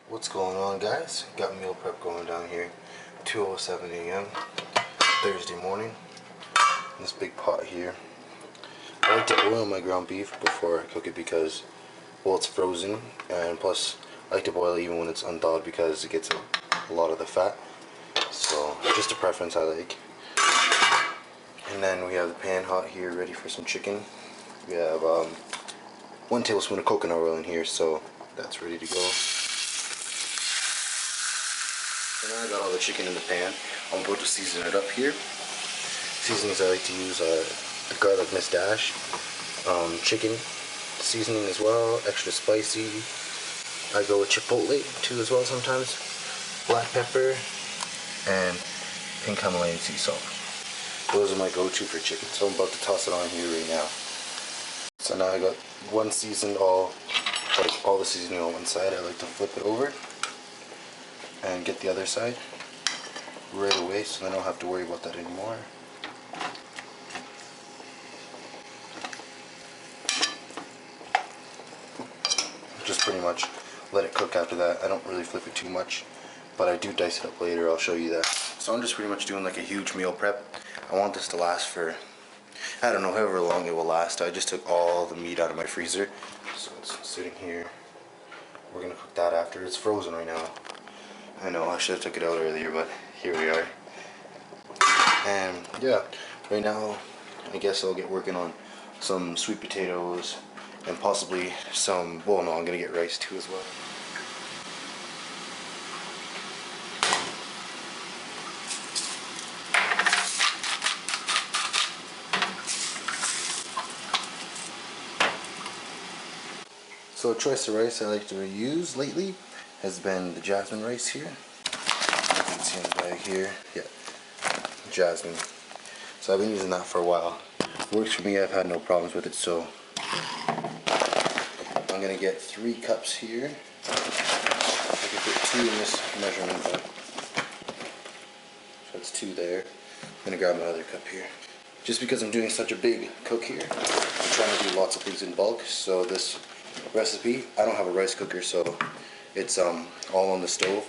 What's going on, guys? Got meal prep going down here. 2:07 a.m. Thursday morning. In this big pot here. I like to boil my ground beef before I cook it because, well, it's frozen, and plus I like to boil it even when it's unthawed because it gets a lot of the fat. So just a preference I like. And then we have the pan hot here, ready for some chicken. We have 1 tablespoon of coconut oil in here, so that's ready to go. So now I got all the chicken in the pan. I'm about to season it up here. Seasonings I like to use the garlic mustache, chicken seasoning as well, extra spicy. I go with chipotle too as well sometimes, black pepper, and pink Himalayan sea salt. Those are my go-to for chicken, so I'm about to toss it on here right now. So now I got one seasoned, all the seasoning on one side. I like to flip it over and get the other side right away, so I don't have to worry about that anymore. Just pretty much let it cook after that. I don't really flip it too much, but I do dice it up later. I'll show you that. So I'm just pretty much doing like a huge meal prep. I want this to last for, I don't know, however long it will last. I just took all the meat out of my freezer, so it's sitting here. We're gonna cook that after. It's frozen right now. I know I should have took it out earlier, but here we are. And yeah, right now I guess I'll get working on some sweet potatoes and possibly some, well no, I'm gonna get rice too as well. So a choice of rice I like to use lately has been the jasmine rice here. You can see in the bag here. Yeah, jasmine. So I've been using that for a while. Works for me, I've had no problems with it, so I'm gonna get 3 cups here. I can put 2 in this measurement, but so that's 2 there. I'm gonna grab my other cup here. Just because I'm doing such a big cook here, I'm trying to do lots of things in bulk, so this recipe, I don't have a rice cooker, so it's all on the stove,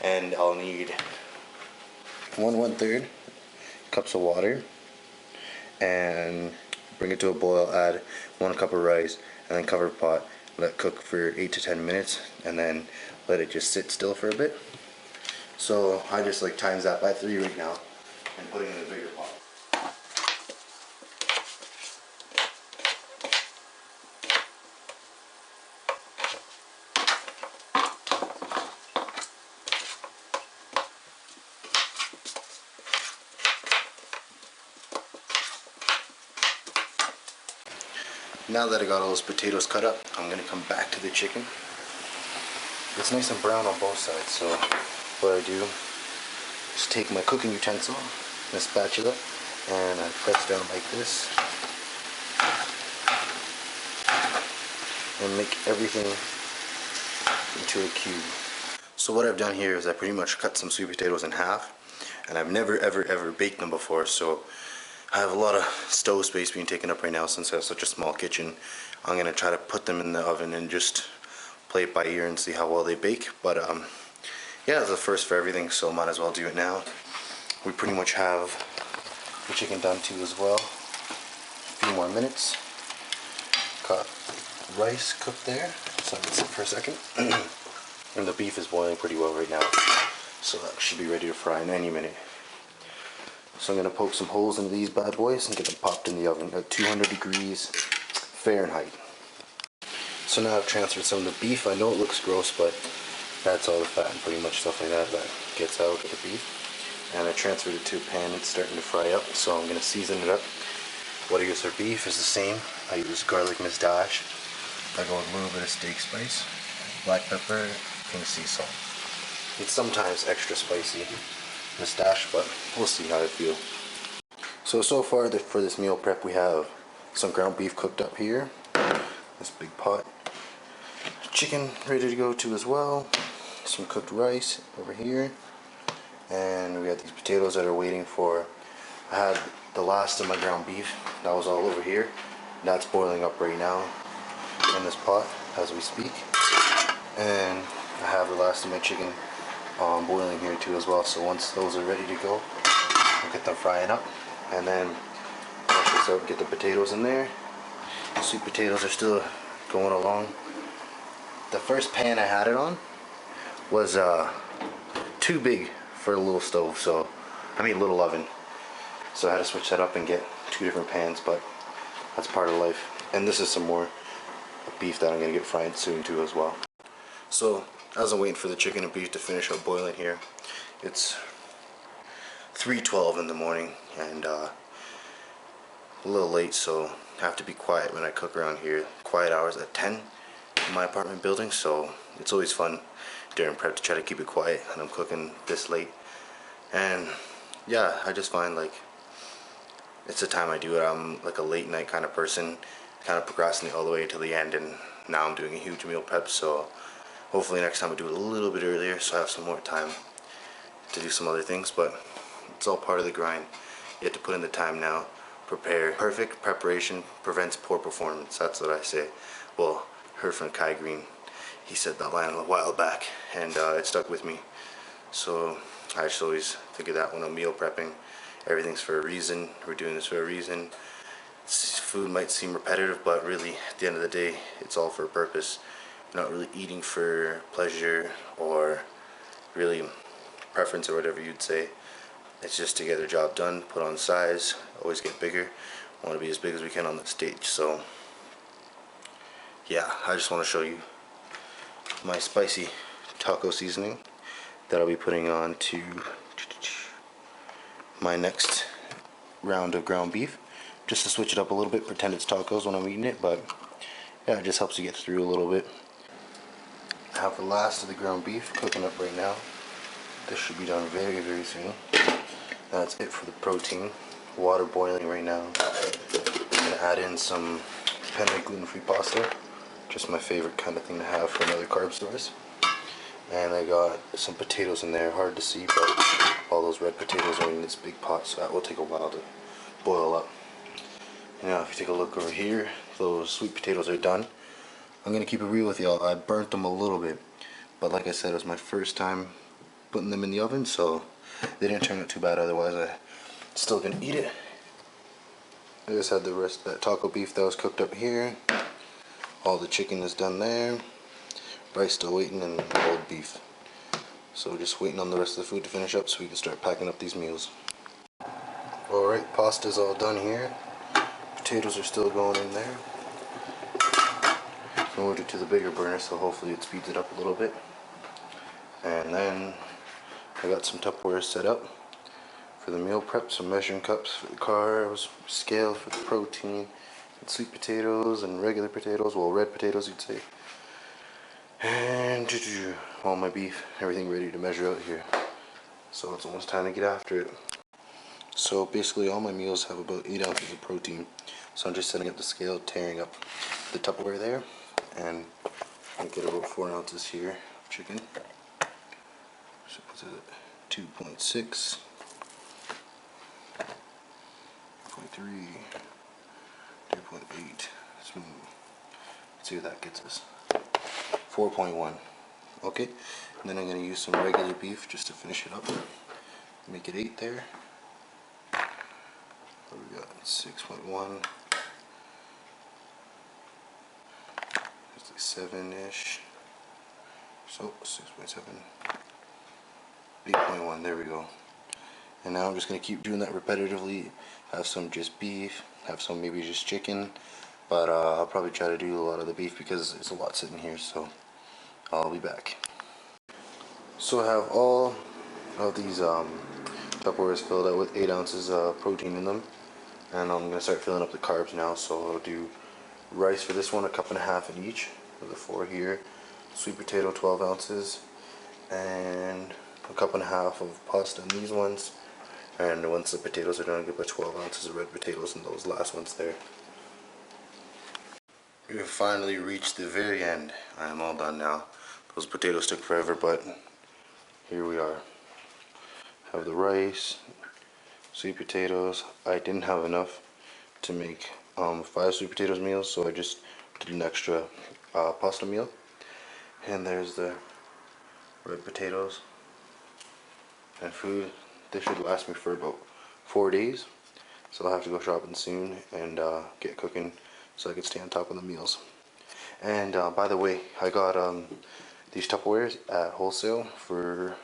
and I'll need 1/3 cups of water, and bring it to a boil, add 1 cup of rice, and then cover the pot, let it cook for 8 to 10 minutes, and then let it just sit still for a bit. So I just like times that by 3 right now and put it in a bigger pot. Now that I got all those potatoes cut up, I'm going to come back to the chicken. It's nice and brown on both sides, so what I do is take my cooking utensil, my spatula, and I press down like this and make everything into a cube. So what I've done here is I pretty much cut some sweet potatoes in half, and I've never ever baked them before, so I have a lot of stove space being taken up right now since I have such a small kitchen. I'm going to try to put them in the oven and just play it by ear and see how well they bake. But yeah, it's the first for everything, so might as well do it now. We pretty much have the chicken done too as well. A few more minutes. Got rice cooked there, so I'm going to sit for a second. And the beef is boiling pretty well right now, so that should be ready to fry in any minute. So I'm going to poke some holes into these bad boys and get them popped in the oven at 200 degrees Fahrenheit. So now I've transferred some of the beef. I know it looks gross, but that's all the fat and pretty much stuff like that gets out of the beef. And I transferred it to a pan. It's starting to fry up, so I'm going to season it up. What I use for beef is the same. I use garlic mustache. I go with a little bit of steak spice, black pepper, pink sea salt. It's sometimes extra spicy mustache, but we'll see how I feel. So far for this meal prep, we have some ground beef cooked up here, this big pot, chicken ready to go too as well, some cooked rice over here, and we got these potatoes that are waiting for. I had the last of my ground beef that was all over here. That's boiling up right now in this pot as we speak. And I have the last of my chicken boiling here too as well. So once those are ready to go, I'll get them frying up, and then wash this out, get the potatoes in there. The sweet potatoes are still going along. The first pan I had it on was too big for a little stove, so I mean little oven. So I had to switch that up and get 2 different pans, but that's part of life. And this is some more beef that I'm gonna get fried soon too as well. So as I'm waiting for the chicken and beef to finish up boiling here, it's 3:12 in the morning and a little late, so I have to be quiet when I cook around here. Quiet hours at 10 in my apartment building, so it's always fun during prep to try to keep it quiet, and I'm cooking this late. And yeah, I just find like it's the time I do it. I'm like a late night kind of person, kind of procrastinate all the way until the end, and now I'm doing a huge meal prep, so hopefully next time I do it a little bit earlier so I have some more time to do some other things, but it's all part of the grind. You have to put in the time now, prepare. Perfect preparation prevents poor performance, that's what I say. Well, heard from Kai Green, he said that line a while back, and it stuck with me. So I just always think of that when I'm meal prepping. Everything's for a reason. We're doing this for a reason. Food might seem repetitive, but really, at the end of the day, it's all for a purpose. You're not really eating for pleasure or really preference or whatever you'd say. It's just to get the job done, put on size, always get bigger. Want to be as big as we can on the stage. So yeah, I just want to show you my spicy taco seasoning that I'll be putting on to my next round of ground beef, just to switch it up a little bit, pretend it's tacos when I'm eating it, but yeah, it just helps you get through a little bit. I have the last of the ground beef cooking up right now. This should be done very, very soon. That's it for the protein. Water boiling right now. I'm gonna add in some penne gluten-free pasta, just my favorite kind of thing to have for another carb source. And I got some potatoes in there, hard to see, but all those red potatoes are in this big pot, so that will take a while to boil up. Now if you take a look over here, those sweet potatoes are done. I'm gonna keep it real with y'all. I burnt them a little bit, but like I said, it was my first time putting them in the oven, so they didn't turn out too bad. Otherwise I still gonna eat it. I just had the rest of that taco beef that was cooked up here. All the chicken is done there. Rice still waiting, and boiled beef. So just waiting on the rest of the food to finish up so we can start packing up these meals. Alright, pasta's all done here. Potatoes are still going in there. I moved it to the bigger burner, so hopefully it speeds it up a little bit. And then I got some Tupperware set up for the meal prep, some measuring cups for the carbs, scale for the protein, and sweet potatoes and regular potatoes, well, red potatoes you'd say. And all my beef, everything ready to measure out here. So it's almost time to get after it. So basically all my meals have about 8 ounces of protein. So I'm just setting up the scale, tearing up the Tupperware there, and I get about 4 ounces here of chicken. So it's at 2.6, 2.3, 2.8. Let's see what that gets us. 4.1. Okay, and then I'm going to use some regular beef just to finish it up. Make it 8 there. What we got? 6.1. It's like 7-ish. So 6.7. 8.1. There we go. And now I'm just going to keep doing that repetitively. Have some just beef. Have some maybe just chicken. But I'll probably try to do a lot of the beef because there's a lot sitting here. So I'll be back. So I have all of these Tupperwares filled out with 8 ounces of protein in them, and I'm gonna start filling up the carbs now. So I'll do rice for this one, 1.5 cups in each for the 4 here, sweet potato 12 ounces, and 1.5 cups of pasta in these ones. And once the potatoes are done, I'll get about 12 ounces of red potatoes in those last ones there. We have finally reached the very end. I am all done now. Those potatoes took forever, but here we are. Have the rice, sweet potatoes. I didn't have enough to make 5 sweet potatoes meals, so I just did an extra pasta meal. And there's the red potatoes, and food. This should last me for about 4 days. So I'll have to go shopping soon and get cooking so I can stay on top of the meals. And by the way, I got these Tupperwares at wholesale for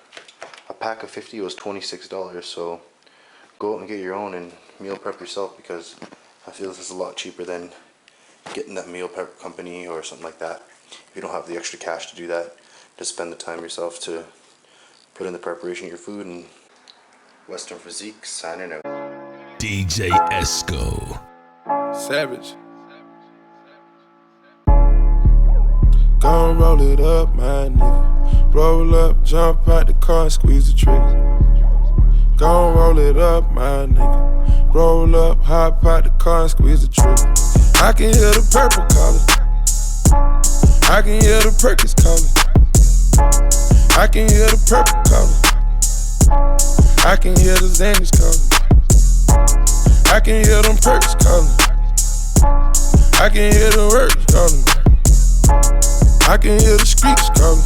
a pack of 50. It was $26. So go out and get your own and meal prep yourself, because I feel this is a lot cheaper than getting that meal prep company or something like that. If you don't have the extra cash to do that, just spend the time yourself to put in the preparation of your food. And Western Physique signing out. DJ Esco. Savage. Gon' roll it up, my nigga. Roll up, jump out the car and squeeze the trigger. Gon' roll it up, my nigga. Roll up, hop out the car and squeeze the trigger. I can hear the purple calling. I can hear the Perkins calling. I can hear the purple calling. I can hear the Xannies calling. I can hear them perks calling. I can hear the words calling. I can hear the streets calling.